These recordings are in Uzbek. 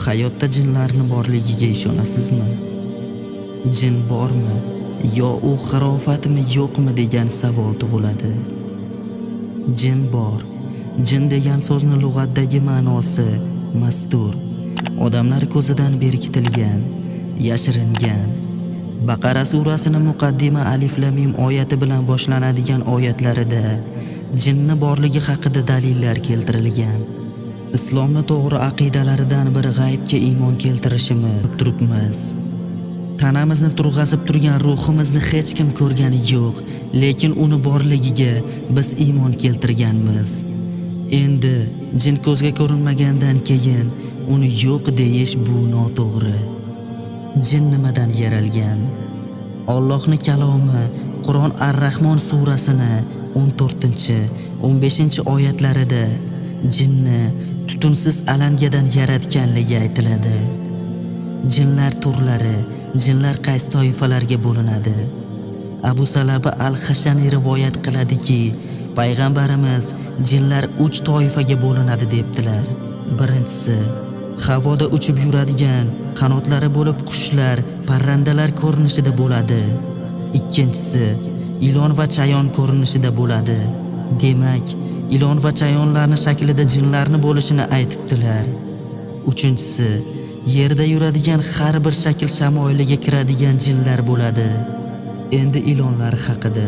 Hayotda jinlarni borligiga ishonasizmi? Jin bormi yo u xarofatmi yo'qmi degan savol tug'iladi. Jin bor. Jin degan so'zni lug'atdagi ma'nosi mastur, odamlar ko'zidan berkitilgan, yashiringan. Baqara surasining muqaddima alif lam mim oyati bilan boshlanadigan oyatlarida jinni borligi haqida dalillar keltirilgan. Islomni to'g'ri aqidalaridan biri g'aybga iymon keltirishimiz turibmiz. Tanamizni turg'azib turgan ruhimizni hech kim ko'rgani yo'q, lekin uni borligiga biz iymon keltirganmiz. Endi jin ko'zga ko'rinmagandan keyin uni yo'q deyish bu noto'g'ri. Jin nimadan yaralgan? Allohning kalomi Qur'on Ar-Rahmon surasini 14-15 oyatlarida jinni tutunsiz alangadan yaratganligi aytiladi. Jinlar turlari, jinlar qaysi toifalarga bo'linadi? Abu Salaba al-Hashani rivoyat qiladiki, payg'ambarimiz jinlar 3 toifaga bo'linadi debdilar. Birinchisi, havoda uchib yuradigan, qanotlari bo'lib qushlar, parrandalar ko'rinishida bo'ladi. Ikkinchisi, ilon va chayon ko'rinishida bo'ladi. Demak, ilon va chayonlarning shaklida jinlarni bo'lishini aytibdilar. Uchinchisi, yerda yuradigan har bir shakl shamoiliga kiradigan jinlar bo'ladi. Endi ilonlar haqida.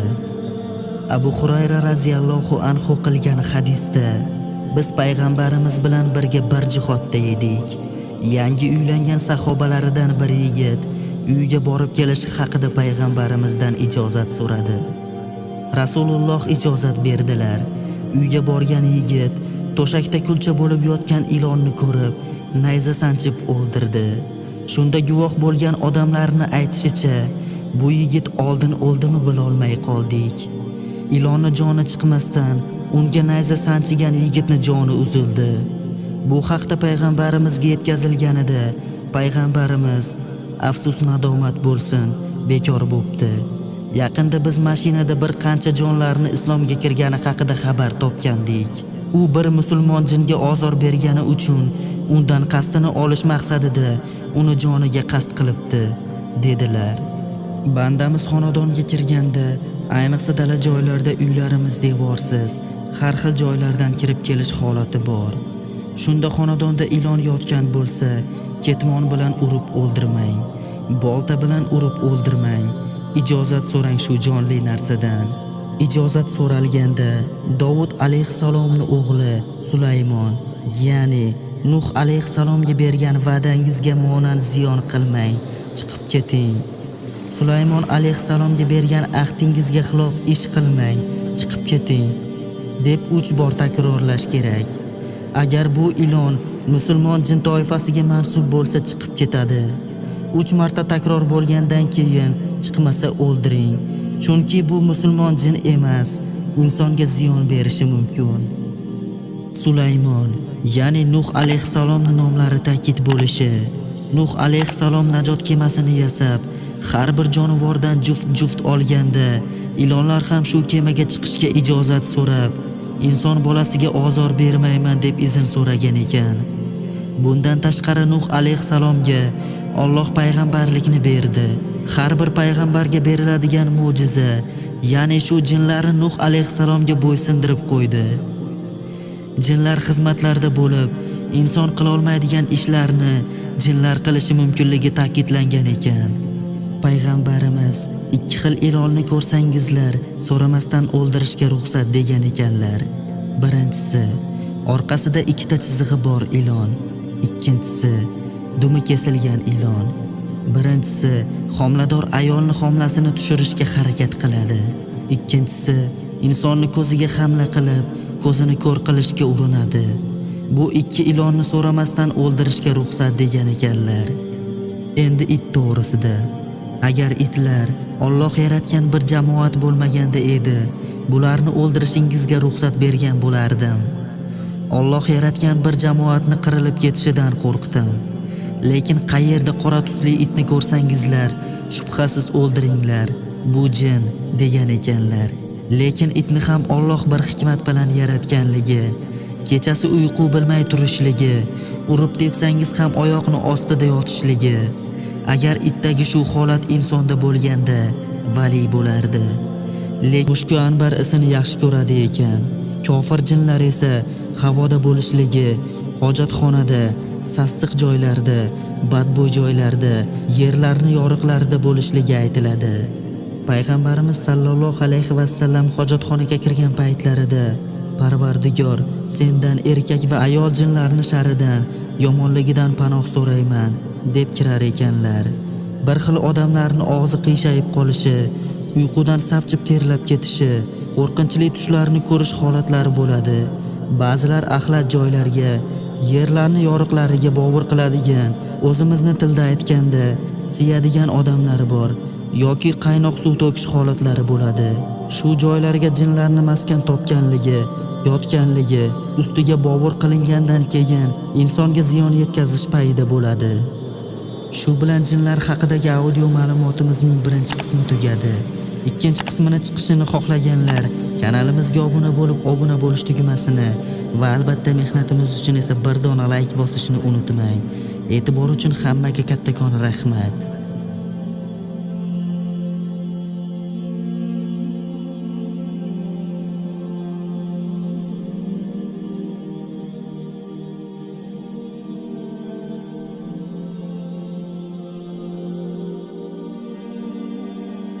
Abu Hurayra radhiyallohu anhu qilgan hadisda biz payg'ambarimiz bilan birga bir jihodda edik. Yangi uylangan sahobalaridan bir yigit uyiga borib kelishi haqida payg'ambarimizdan ijozat so'radi. Rasululloh ijozat berdilar. Uyga borgan yigit to'shakda kulcha bo'lib yotgan ilonni ko'rib, nayza sanchib o'ldirdi. Shunda guvoh bo'lgan odamlarning aytishicha, bu yigit oldin o'ldimi bilolmay qoldik. Ilonni joni chiqmasdan unga nayza sanchigan yigitni joni uzildi. Bu haqda payg'ambarimizga yetkazilganida payg'ambarimiz afsus nadomat bo'lsin, bekor bo'pti. Yaqinda biz mashinada bir qancha jonlarni islomga kirgani haqida xabar topgandik. U bir musulmon jinga ozor bergani uchun undan qasdini olish maqsadida uni joniga qasd qilibdi, dedilar. Bandamiz xonadonga kirganda, ayniqsa dala joylarda uylarimiz devorsiz, har xil joylardan kirib kelish holati bor. Shunda xonadonda ilon yotgan bo'lsa, ketmon bilan urib o'ldirmang, bolta bilan urib o'ldirmang. Ijozat so'rang shu jonli narsadan. Ijozat so'ralganda Davud alayhissalomning o'g'li Sulaymon, ya'ni Nuh alayhissalomga bergan va'dangizga monand ziyon qilmang, chiqib keting. Sulaymon alayhissalomga bergan ahdingizga xilof ish qilmang, chiqib keting, deb 3 bor takrorlash kerak. Agar bu ilon musulmon jin toifasiga mansub bo'lsa chiqib ketadi. 3 marta takror bo'lgandan keyin chiqmasa o'ldiring. Chunki bu musulmon jin emas, insonga ziyon berishi mumkin. Sulaymon, ya'ni Nuh alayhissalomning nomlari ta'kid bo'lishi. Nuh alayhissalom najot kemasini yasab, har bir jonivordan juft olganda, ilonlar ham shu kemaga chiqishga ijozat so'rab, inson bolasiga ozor bermayman deb izn so'ragan ekan. Bundan tashqari Nuh alayhissalomga Alloh payg'ambarlikni berdi. Har bir payg'ambarga beriladigan mo'jiza, ya'ni shu jinlarni Nuh alayhissalomga bo'ysundirib qo'ydi. Jinlar xizmatlarda bo'lib, inson qila olmaydigan ishlarni jinlar qilishi mumkinligi ta'kidlangan ekan. Payg'ambarimiz 2 xil ilonni ko'rsangizlar, so'ramasdan o'ldirishga ruxsat degan ekanlar. Birinchisi, orqasida 2 ta chizig'i bor ilon. Ikkinchisi, dumi kesilgan ilon. Birinchisi, homilador ayolni homlasini tushirishga harakat qiladi. Ikkinchisi, insonni ko'ziga hamla qilib, ko'zini ko'r qilishga urinadi. Bu 2 ilonni so'ramasdan o'ldirishga ruxsat degan ekanlar. Endi it to'g'risida. Agar itlar Alloh yaratgan bir jamoat bo'lmaganda edi, bularni o'ldirishingizga ruxsat bergan bo'lardim. Alloh yaratgan bir jamoatni qirilib ketishidan qo'rqdim. Lekin qayerda qora tusli itni ko'rsangizlar, shubhasiz o'ldiringlar. Bu jin degan ekanlar. Lekin itni ham Alloh bir hikmat bilan yaratganligi, kechasi uyqu bilmay turishligi, urib tepsangiz ham oyoqni ostida yotishligi. Agar itdagi shu holat insonda bo'lganda vali bo'lardi. Lekin mushku anbar isini yaxshi ko'radi ekan. Kofir jinlar esa havoda bo'lishligi, hojatxonada, sassiq joylarda, badbo'y joylarda, yerlarni yoriqlarida bo'lishligi aytiladi. Payg'ambarimiz sallallohu alayhi vasallam hojatxonaga kirgan paytlarida Parvardigor, sendan erkak va ayol jinlarni sharidan, yomonligidan panoh so'rayman deb kirar ekanlar. Bir xil odamlarni og'zi qiyshayib qolishi, uyqudan sapchib terlab ketishi, qo'rqinchli tushlarni ko'rish holatlari bo'ladi. Ba'zilar axlat joylarga, yerlarni yoriqlariga bovar qiladigan, o'zimizni tilda aytganda siyadigan odamlar bor yoki qaynoq suv to'kish holatlari bo'ladi. Shu joylarga jinlarni maskan topganligi, yotganligi, ustiga bovar qilingandan keyin insonga ziyon yetkazish payida bo'ladi. Shu bilan jinlar haqidagi audio ma'lumotimizning birinchi qismi tugadi. Ikkinchi qismini chiqishini xohlaganlar kanalimizga obuna bo'lish tugmasini va albatta mehnatimiz uchun esa bir dona like bosishni unutmang. E'tibor uchun hammaga kattakon rahmat.